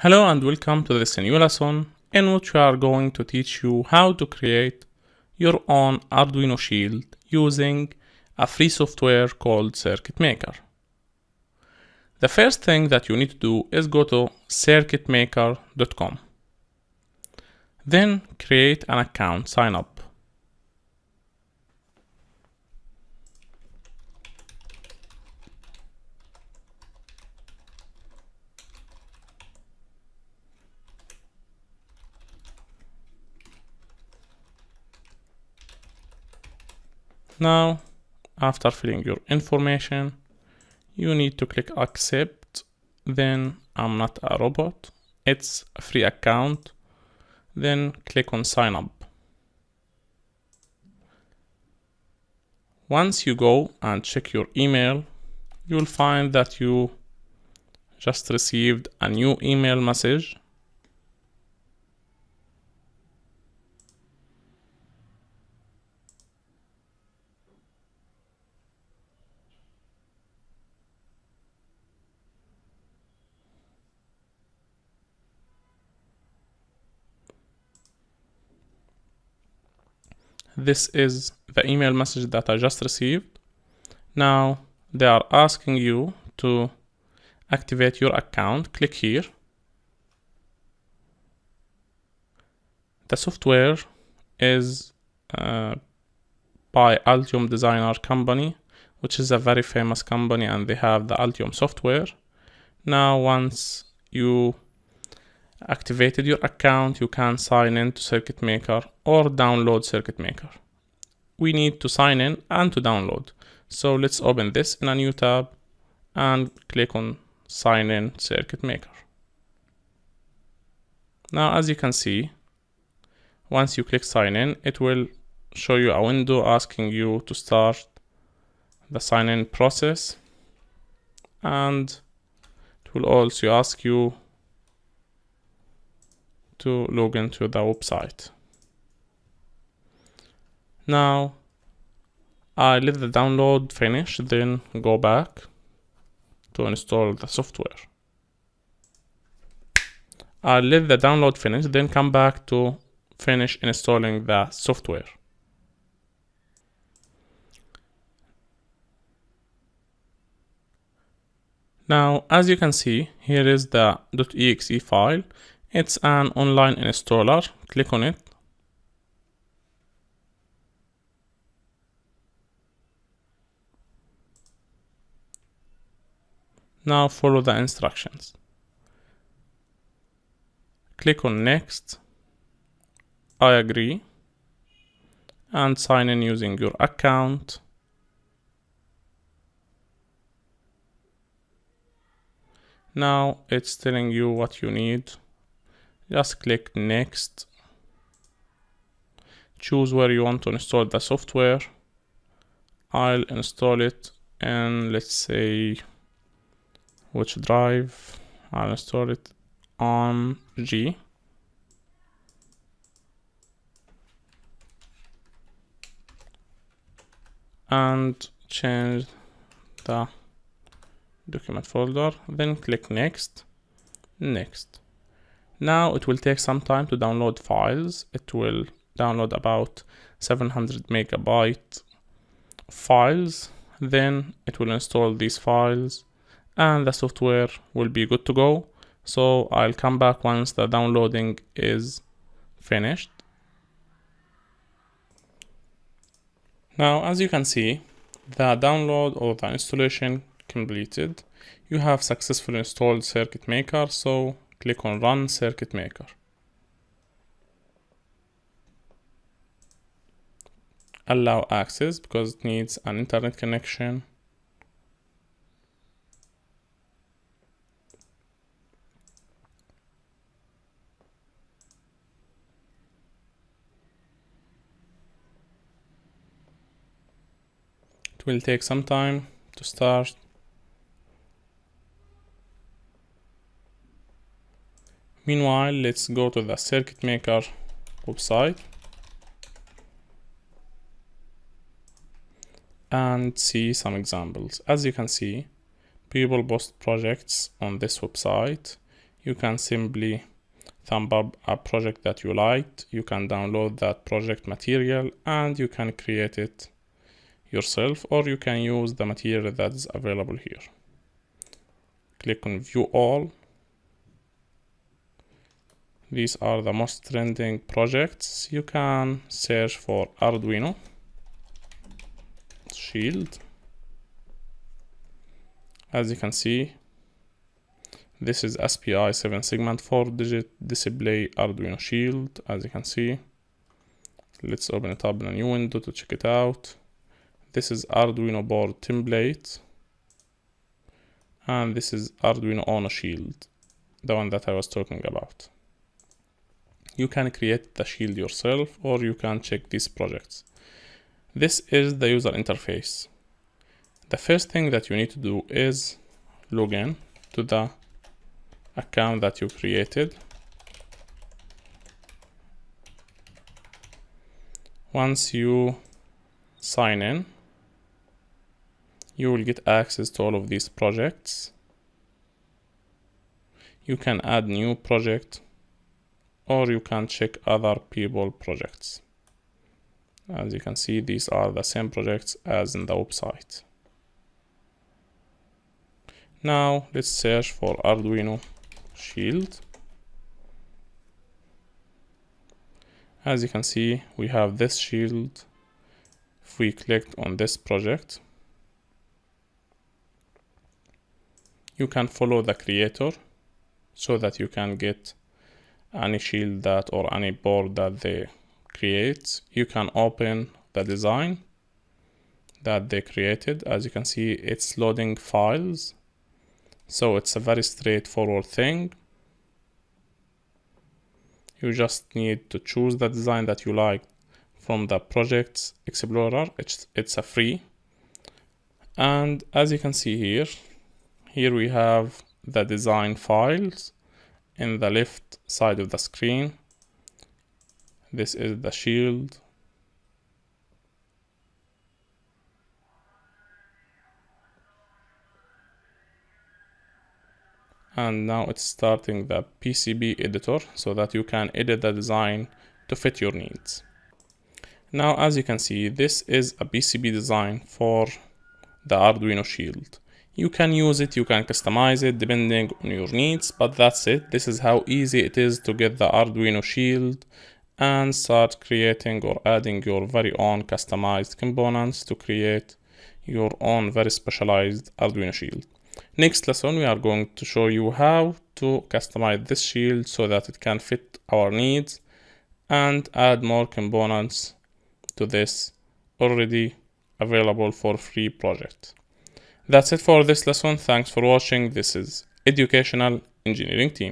Hello and welcome to this new lesson in which we are going to teach you how to create your own Arduino shield using a free software called CircuitMaker. The first thing that you need to do is go to circuitmaker.com. Then create an account, sign up. Now, after filling your information, you need to click accept. Then I'm not a robot. It's a free account. Then click on sign up. Once you go and check your email, you'll find that you just received a new email message. This is the email message that I just received. Now they are asking you to activate your account. Click here. The software is by Altium Designer company, which is a very famous company, and they have the Altium software. Now once you activated your account, you can sign in to CircuitMaker or download CircuitMaker. We need to sign in and to download. So let's open this in a new tab and click on sign in CircuitMaker. Now as you can see, once you click sign in, it will show you a window asking you to start the sign in process, and it will also ask you to log into the website. Now I let the download finish, then go back to install the software. I let the download finish, then come back to finish installing the software. Now as you can see, here is the .exe file. It's an online installer. Click on it. Now follow the instructions. Click on next. I agree. And sign in using your account. Now it's telling you what you need. Just click next. Choose where you want to install the software. I'll install it in, let's say, which drive. I'll install it on G. And change the document folder. Then click next. Next. Now it will take some time to download files. It will download about 700 megabyte files. Then it will install these files and the software will be good to go. So I'll come back once the downloading is finished. Now as you can see, the download or the installation completed. You have successfully installed CircuitMaker, so click on Run CircuitMaker. Allow access because it needs an internet connection. It will take some time to start. Meanwhile, let's go to the CircuitMaker website and see some examples. As you can see, people post projects on this website. you can simply thumb up a project that you liked. You can download that project material and you can create it yourself, or you can use the material that is available here. Click on view all. These are the most trending projects. You can search for Arduino Shield. As you can see, this is SPI 7 segment 4-digit display Arduino Shield. As you can see, let's open it up in a new window to check it out. This is Arduino board template, and this is Arduino Uno Shield, the one that I was talking about. You can create the shield yourself, or you can check these projects. This is the user interface. The first thing that you need to do is log in to the account that you created. Once you sign in, you will get access to all of these projects. You can add new project, or you can check other people projects. As you can see, these are the same projects as in the website. Now let's search for Arduino Shield. As you can see, we have this shield. If we click on this project, you can follow the creator so that you can get any shield that or any board that they create. You can open the design that they created. As you can see, it's loading files, so it's a very straightforward thing. You just need to choose the design that you like from the projects explorer. It's a free. And as you can see here we have the design files in the left side of the screen. This is the shield. And now it's starting the PCB editor so that you can edit the design to fit your needs. Now, as you can see, this is a PCB design for the Arduino Shield. You can use it, you can customize it depending on your needs, but that's it. This is how easy it is to get the Arduino Shield and start creating or adding your very own customized components to create your own very specialized Arduino Shield. Next lesson, we are going to show you how to customize this shield so that it can fit our needs and add more components to this already available for free project. That's it for this lesson. Thanks for watching. This is Educational Engineering Team.